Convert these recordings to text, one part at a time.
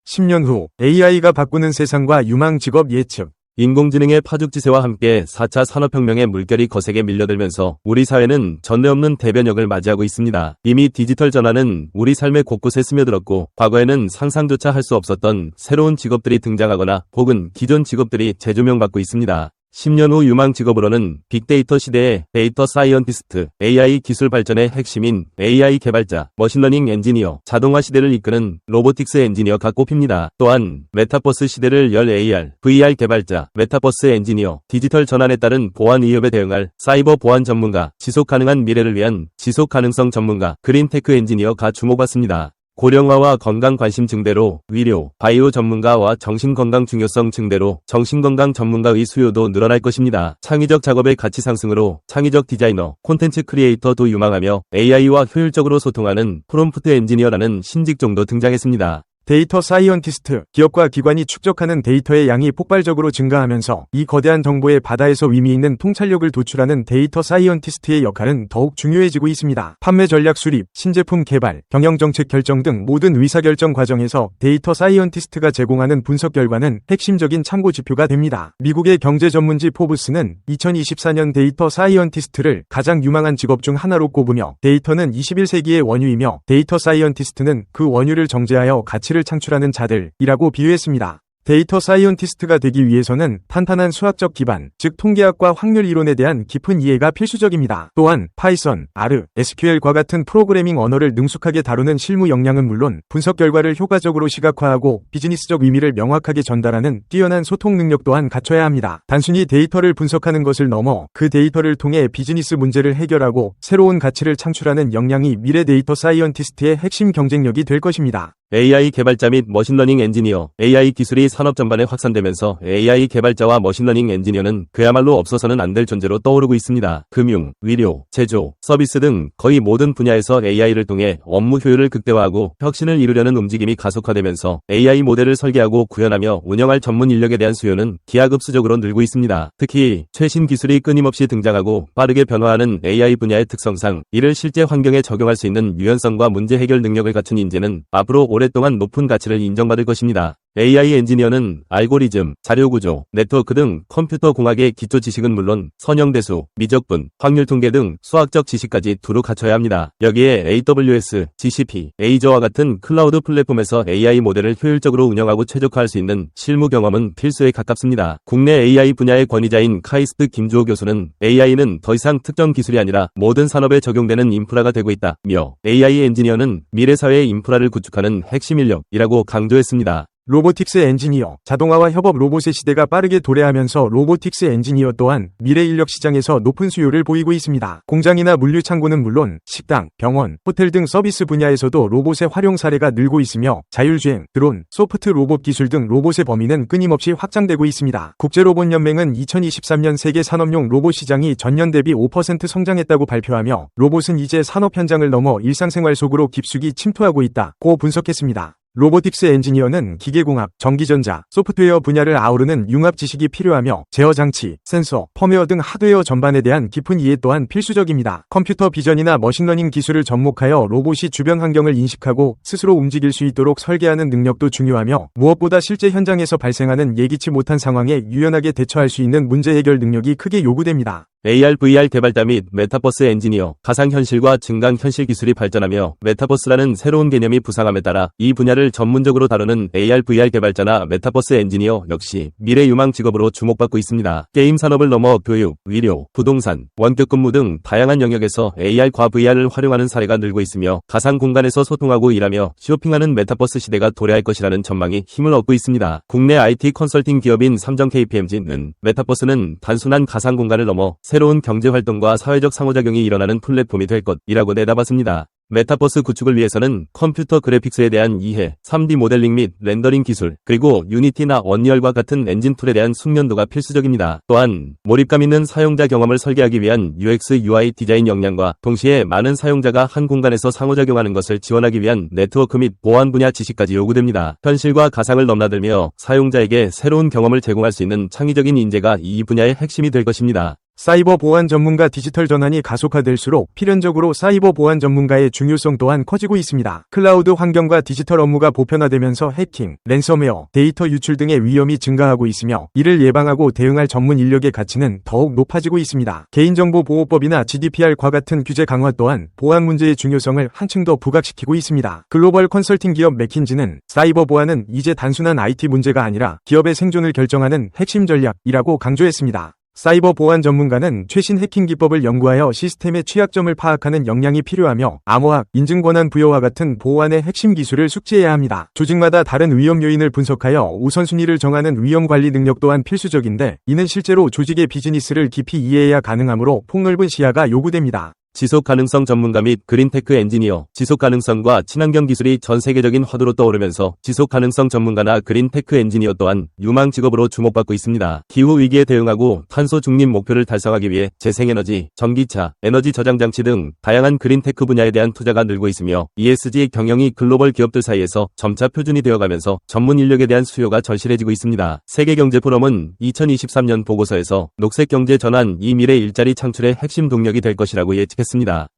10년 후 AI가 바꾸는 세상과 유망 직업 예측. 인공지능의 파죽지세와 함께 4차 산업혁명의 물결이 거세게 밀려들면서 우리 사회는 전례 없는 대변혁을 맞이하고 있습니다. 이미 디지털 전환은 우리 삶의 곳곳에 스며들었고 과거에는 상상조차 할 수 없었던 새로운 직업들이 등장하거나 혹은 기존 직업들이 재조명받고 있습니다. 10년 후 유망 직업으로는 빅데이터 시대의 데이터 사이언티스트, AI 기술 발전의 핵심인 AI 개발자, 머신러닝 엔지니어, 자동화 시대를 이끄는 로보틱스 엔지니어가 꼽힙니다. 또한 메타버스 시대를 열 AR, VR 개발자, 메타버스 엔지니어, 디지털 전환에 따른 보안 위협에 대응할 사이버 보안 전문가, 지속 가능한 미래를 위한 지속 가능성 전문가, 그린테크 엔지니어가 주목받습니다. 고령화와 건강 관심 증대로 의료, 바이오 전문가와 정신건강 중요성 증대로 정신건강 전문가의 수요도 늘어날 것입니다. 창의적 작업의 가치 상승으로 창의적 디자이너, 콘텐츠 크리에이터도 유망하며 AI와 효율적으로 소통하는 프롬프트 엔지니어라는 신직종도 등장했습니다. 데이터 사이언티스트, 기업과 기관이 축적하는 데이터의 양이 폭발적으로 증가하면서 이 거대한 정보의 바다에서 의미 있는 통찰력을 도출하는 데이터 사이언티스트의 역할은 더욱 중요해지고 있습니다. 판매 전략 수립, 신제품 개발, 경영정책 결정 등 모든 의사결정 과정에서 데이터 사이언티스트가 제공하는 분석 결과는 핵심적인 참고 지표가 됩니다. 미국의 경제 전문지 포브스는 2024년 데이터 사이언티스트를 가장 유망한 직업 중 하나로 꼽으며 데이터는 21세기의 원유이며 데이터 사이언티스트는 그 원유를 정제하여 가치를 창출하는 자들이라고 비유했습니다. 데이터 사이언티스트가 되기 위해서는 탄탄한 수학적 기반, 즉 통계학과 확률 이론에 대한 깊은 이해가 필수적입니다. 또한 파이썬, R, SQL과 같은 프로그래밍 언어를 능숙하게 다루는 실무 역량은 물론 분석 결과를 효과적으로 시각화하고 비즈니스적 의미를 명확하게 전달하는 뛰어난 소통 능력 또한 갖춰야 합니다. 단순히 데이터를 분석하는 것을 넘어 그 데이터를 통해 비즈니스 문제를 해결하고 새로운 가치를 창출하는 역량이 미래 데이터 사이언티스트의 핵심 경쟁력이 될 것입니다. AI 개발자 및 머신러닝 엔지니어, AI 기술이 산업 전반에 확산되면서 AI 개발자와 머신러닝 엔지니어는 그야말로 없어서는 안 될 존재로 떠오르고 있습니다. 금융, 의료, 제조, 서비스 등 거의 모든 분야에서 AI를 통해 업무 효율을 극대화하고 혁신을 이루려는 움직임이 가속화되면서 AI 모델을 설계하고 구현하며 운영할 전문 인력에 대한 수요는 기하급수적으로 늘고 있습니다. 특히 최신 기술이 끊임없이 등장하고 빠르게 변화하는 AI 분야의 특성상 이를 실제 환경에 적용할 수 있는 유연성과 문제 해결 능력을 갖춘 인재는 앞으로 오랫동안 높은 가치를 인정받을 것입니다. AI 엔지니어는 알고리즘, 자료구조, 네트워크 등 컴퓨터 공학의 기초 지식은 물론 선형대수, 미적분, 확률 통계 등 수학적 지식까지 두루 갖춰야 합니다. 여기에 AWS, GCP, Azure와 같은 클라우드 플랫폼에서 AI 모델을 효율적으로 운영하고 최적화할 수 있는 실무 경험은 필수에 가깝습니다. 국내 AI 분야의 권위자인 카이스트 김주호 교수는 AI는 더 이상 특정 기술이 아니라 모든 산업에 적용되는 인프라가 되고 있다며 AI 엔지니어는 미래 사회의 인프라를 구축하는 핵심 인력이라고 강조했습니다. 로보틱스 엔지니어, 자동화와 협업 로봇의 시대가 빠르게 도래하면서 로보틱스 엔지니어 또한 미래 인력 시장에서 높은 수요를 보이고 있습니다. 공장이나 물류 창고는 물론 식당, 병원, 호텔 등 서비스 분야에서도 로봇의 활용 사례가 늘고 있으며 자율주행, 드론, 소프트 로봇 기술 등 로봇의 범위는 끊임없이 확장되고 있습니다. 국제로봇연맹은 2023년 세계 산업용 로봇 시장이 전년 대비 5% 성장했다고 발표하며 로봇은 이제 산업 현장을 넘어 일상생활 속으로 깊숙이 침투하고 있다고 분석했습니다. 로보틱스 엔지니어는 기계공학, 전기전자, 소프트웨어 분야를 아우르는 융합 지식이 필요하며 제어장치, 센서, 펌웨어 등 하드웨어 전반에 대한 깊은 이해 또한 필수적입니다. 컴퓨터 비전이나 머신러닝 기술을 접목하여 로봇이 주변 환경을 인식하고 스스로 움직일 수 있도록 설계하는 능력도 중요하며 무엇보다 실제 현장에서 발생하는 예기치 못한 상황에 유연하게 대처할 수 있는 문제 해결 능력이 크게 요구됩니다. AR, VR 개발자 및 메타버스 엔지니어, 가상현실과 증강현실 기술이 발전하며 메타버스라는 새로운 개념이 부상함에 따라 이 분야를 전문적으로 다루는 AR, VR 개발자나 메타버스 엔지니어 역시 미래 유망 직업으로 주목받고 있습니다. 게임 산업을 넘어 교육, 의료, 부동산, 원격 근무 등 다양한 영역에서 AR과 VR을 활용하는 사례가 늘고 있으며 가상 공간에서 소통하고 일하며 쇼핑하는 메타버스 시대가 도래할 것이라는 전망이 힘을 얻고 있습니다. 국내 IT 컨설팅 기업인 삼성 KPMG는 메타버스는 단순한 가상 공간을 넘어 새로운 경제활동과 사회적 상호작용이 일어나는 플랫폼이 될 것이라고 내다봤습니다. 메타버스 구축을 위해서는 컴퓨터 그래픽스에 대한 이해, 3D 모델링 및 렌더링 기술, 그리고 유니티나 언리얼과 같은 엔진 툴에 대한 숙련도가 필수적입니다. 또한 몰입감 있는 사용자 경험을 설계하기 위한 UX, UI 디자인 역량과 동시에 많은 사용자가 한 공간에서 상호작용하는 것을 지원하기 위한 네트워크 및 보안 분야 지식까지 요구됩니다. 현실과 가상을 넘나들며 사용자에게 새로운 경험을 제공할 수 있는 창의적인 인재가 이 분야의 핵심이 될 것입니다. 사이버 보안 전문가 디지털 전환이 가속화될수록 필연적으로 사이버 보안 전문가의 중요성 또한 커지고 있습니다. 클라우드 환경과 디지털 업무가 보편화되면서 해킹, 랜섬웨어, 데이터 유출 등의 위험이 증가하고 있으며 이를 예방하고 대응할 전문 인력의 가치는 더욱 높아지고 있습니다. 개인정보보호법이나 GDPR과 같은 규제 강화 또한 보안 문제의 중요성을 한층 더 부각시키고 있습니다. 글로벌 컨설팅 기업 맥킨지는 사이버 보안은 이제 단순한 IT 문제가 아니라 기업의 생존을 결정하는 핵심 전략이라고 강조했습니다. 사이버 보안 전문가는 최신 해킹 기법을 연구하여 시스템의 취약점을 파악하는 역량이 필요하며 암호학, 인증권한 부여와 같은 보안의 핵심 기술을 숙지해야 합니다. 조직마다 다른 위험 요인을 분석하여 우선순위를 정하는 위험 관리 능력 또한 필수적인데 이는 실제로 조직의 비즈니스를 깊이 이해해야 가능하므로 폭넓은 시야가 요구됩니다. 지속가능성 전문가 및 그린테크 엔지니어, 지속가능성과 친환경 기술이 전 세계적인 화두로 떠오르면서 지속가능성 전문가나 그린테크 엔지니어 또한 유망 직업으로 주목받고 있습니다. 기후위기에 대응하고 탄소 중립 목표를 달성하기 위해 재생에너지, 전기차, 에너지 저장 장치 등 다양한 그린테크 분야에 대한 투자가 늘고 있으며 ESG 경영이 글로벌 기업들 사이에서 점차 표준이 되어가면서 전문 인력에 대한 수요가 절실해지고 있습니다. 세계경제포럼은 2023년 보고서에서 녹색경제 전환 이 미래 일자리 창출의 핵심 동력이 될 것이라고 예측했습니다.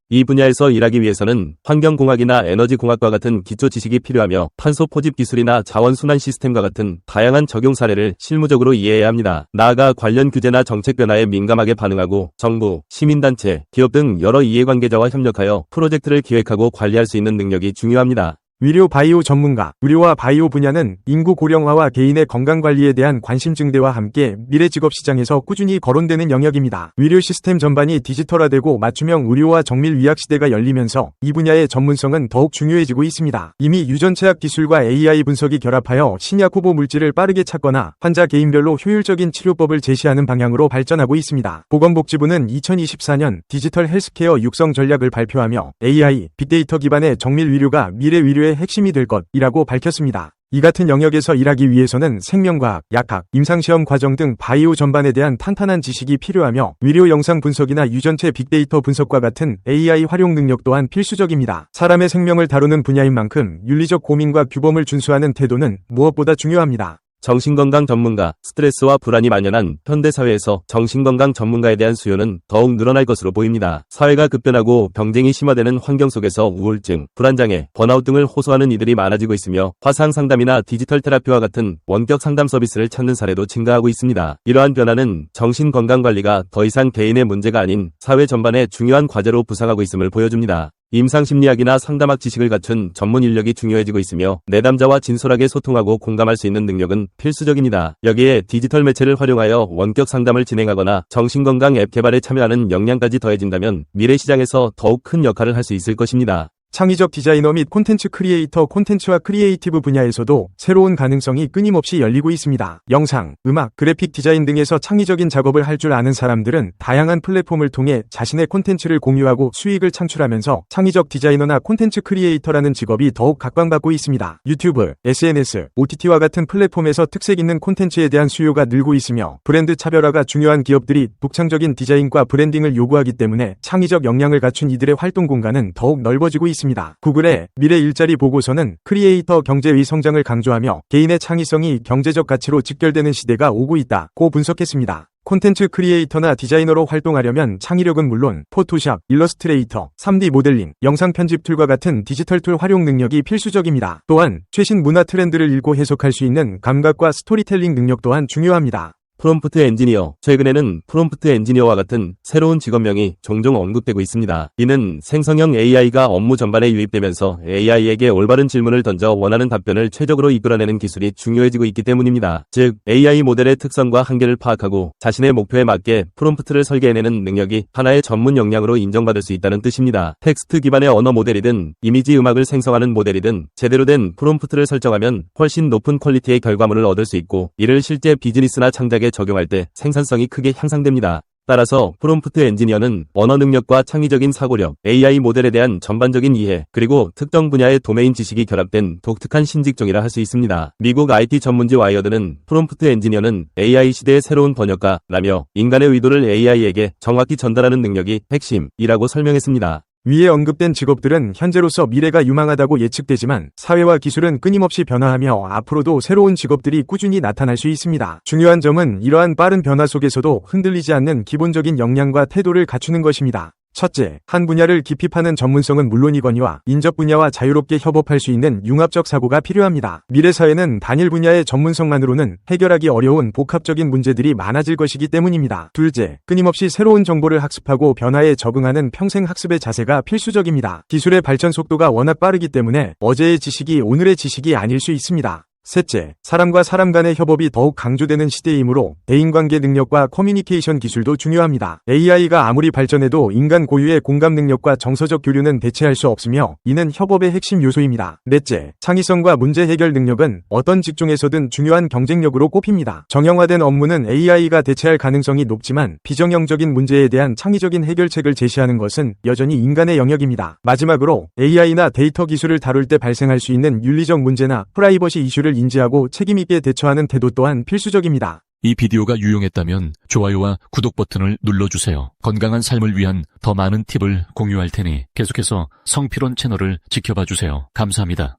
이 분야에서 일하기 위해서는 환경공학이나 에너지공학과 같은 기초 지식이 필요하며 탄소 포집 기술이나 자원순환 시스템과 같은 다양한 적용 사례를 실무적으로 이해해야 합니다. 나아가 관련 규제나 정책 변화에 민감하게 반응하고 정부, 시민단체, 기업 등 여러 이해관계자와 협력하여 프로젝트를 기획하고 관리할 수 있는 능력이 중요합니다. 의료 바이오 전문가, 의료와 바이오 분야는 인구 고령화와 개인의 건강관리에 대한 관심 증대와 함께 미래 직업 시장에서 꾸준히 거론되는 영역입니다. 의료 시스템 전반이 디지털화되고 맞춤형 의료와 정밀 의학 시대가 열리면서 이 분야의 전문성은 더욱 중요해지고 있습니다. 이미 유전체학 기술과 AI 분석이 결합하여 신약 후보 물질을 빠르게 찾거나 환자 개인별로 효율적인 치료법을 제시하는 방향으로 발전하고 있습니다. 보건복지부는 2024년 디지털 헬스케어 육성 전략을 발표하며 AI, 빅데이터 기반의 정밀 의료가 미래 의료의 핵심이 될 것이라고 밝혔습니다. 이 같은 영역에서 일하기 위해서는 생명과학, 약학, 임상시험 과정 등 바이오 전반에 대한 탄탄한 지식이 필요하며 의료 영상 분석이나 유전체 빅데이터 분석과 같은 AI 활용 능력 또한 필수적입니다. 사람의 생명을 다루는 분야인 만큼 윤리적 고민과 규범을 준수하는 태도는 무엇보다 중요합니다. 정신건강 전문가, 스트레스와 불안이 만연한 현대사회에서 정신건강 전문가에 대한 수요는 더욱 늘어날 것으로 보입니다. 사회가 급변하고 경쟁이 심화되는 환경 속에서 우울증, 불안장애, 번아웃 등을 호소하는 이들이 많아지고 있으며 화상상담이나 디지털 테라피와 같은 원격 상담 서비스를 찾는 사례도 증가하고 있습니다. 이러한 변화는 정신건강관리가 더 이상 개인의 문제가 아닌 사회 전반의 중요한 과제로 부상하고 있음을 보여줍니다. 임상심리학이나 상담학 지식을 갖춘 전문 인력이 중요해지고 있으며 내담자와 진솔하게 소통하고 공감할 수 있는 능력은 필수적입니다. 여기에 디지털 매체를 활용하여 원격 상담을 진행하거나 정신건강 앱 개발에 참여하는 역량까지 더해진다면 미래 시장에서 더욱 큰 역할을 할 수 있을 것입니다. 창의적 디자이너 및 콘텐츠 크리에이터, 콘텐츠와 크리에이티브 분야에서도 새로운 가능성이 끊임없이 열리고 있습니다. 영상, 음악, 그래픽 디자인 등에서 창의적인 작업을 할 줄 아는 사람들은 다양한 플랫폼을 통해 자신의 콘텐츠를 공유하고 수익을 창출하면서 창의적 디자이너나 콘텐츠 크리에이터라는 직업이 더욱 각광받고 있습니다. 유튜브, SNS, OTT와 같은 플랫폼에서 특색 있는 콘텐츠에 대한 수요가 늘고 있으며 브랜드 차별화가 중요한 기업들이 독창적인 디자인과 브랜딩을 요구하기 때문에 창의적 역량을 갖춘 이들의 활동 공간은 더욱 넓어지고 있습니다. 구글의 미래 일자리 보고서는 크리에이터 경제의 성장을 강조하며 개인의 창의성이 경제적 가치로 직결되는 시대가 오고 있다고 분석했습니다. 콘텐츠 크리에이터나 디자이너로 활동하려면 창의력은 물론 포토샵, 일러스트레이터, 3D 모델링, 영상 편집 툴과 같은 디지털 툴 활용 능력이 필수적입니다. 또한 최신 문화 트렌드를 읽고 해석할 수 있는 감각과 스토리텔링 능력 또한 중요합니다. 프롬프트 엔지니어. 최근에는 프롬프트 엔지니어와 같은 새로운 직업명이 종종 언급되고 있습니다. 이는 생성형 AI가 업무 전반에 유입되면서 AI에게 올바른 질문을 던져 원하는 답변을 최적으로 이끌어내는 기술이 중요해지고 있기 때문입니다. 즉, AI 모델의 특성과 한계를 파악하고 자신의 목표에 맞게 프롬프트를 설계해내는 능력이 하나의 전문 역량으로 인정받을 수 있다는 뜻입니다. 텍스트 기반의 언어 모델이든 이미지 음악을 생성하는 모델이든 제대로 된 프롬프트를 설정하면 훨씬 높은 퀄리티의 결과물을 얻을 수 있고 이를 실제 비즈니스나 창작에 적용할 때 생산성이 크게 향상됩니다. 따라서 프롬프트 엔지니어는 언어 능력과 창의적인 사고력, AI 모델에 대한 전반적인 이해, 그리고 특정 분야의 도메인 지식이 결합된 독특한 신직종이라 할 수 있습니다. 미국 IT 전문지 와이어드는 프롬프트 엔지니어는 AI 시대의 새로운 번역가라며 인간의 의도를 AI에게 정확히 전달하는 능력이 핵심이라고 설명했습니다. 위에 언급된 직업들은 현재로서 미래가 유망하다고 예측되지만 사회와 기술은 끊임없이 변화하며 앞으로도 새로운 직업들이 꾸준히 나타날 수 있습니다. 중요한 점은 이러한 빠른 변화 속에서도 흔들리지 않는 기본적인 역량과 태도를 갖추는 것입니다. 첫째, 한 분야를 깊이 파는 전문성은 물론이거니와 인접 분야와 자유롭게 협업할 수 있는 융합적 사고가 필요합니다. 미래 사회는 단일 분야의 전문성만으로는 해결하기 어려운 복합적인 문제들이 많아질 것이기 때문입니다. 둘째, 끊임없이 새로운 정보를 학습하고 변화에 적응하는 평생 학습의 자세가 필수적입니다. 기술의 발전 속도가 워낙 빠르기 때문에 어제의 지식이 오늘의 지식이 아닐 수 있습니다. 셋째, 사람과 사람 간의 협업이 더욱 강조되는 시대이므로 대인관계 능력과 커뮤니케이션 기술도 중요합니다. AI가 아무리 발전해도 인간 고유의 공감 능력과 정서적 교류는 대체할 수 없으며 이는 협업의 핵심 요소입니다. 넷째, 창의성과 문제 해결 능력은 어떤 직종에서든 중요한 경쟁력으로 꼽힙니다. 정형화된 업무는 AI가 대체할 가능성이 높지만 비정형적인 문제에 대한 창의적인 해결책을 제시하는 것은 여전히 인간의 영역입니다. 마지막으로 AI나 데이터 기술을 다룰 때 발생할 수 있는 윤리적 문제나 프라이버시 이슈를 인지하고 책임있게 대처하는 태도 또한 필수적입니다. 이 비디오가 유용했다면 좋아요와 구독 버튼을 눌러주세요. 건강한 삶을 위한 더 많은 팁을 공유할 테니 계속해서 성필원 채널을 지켜봐 주세요. 감사합니다.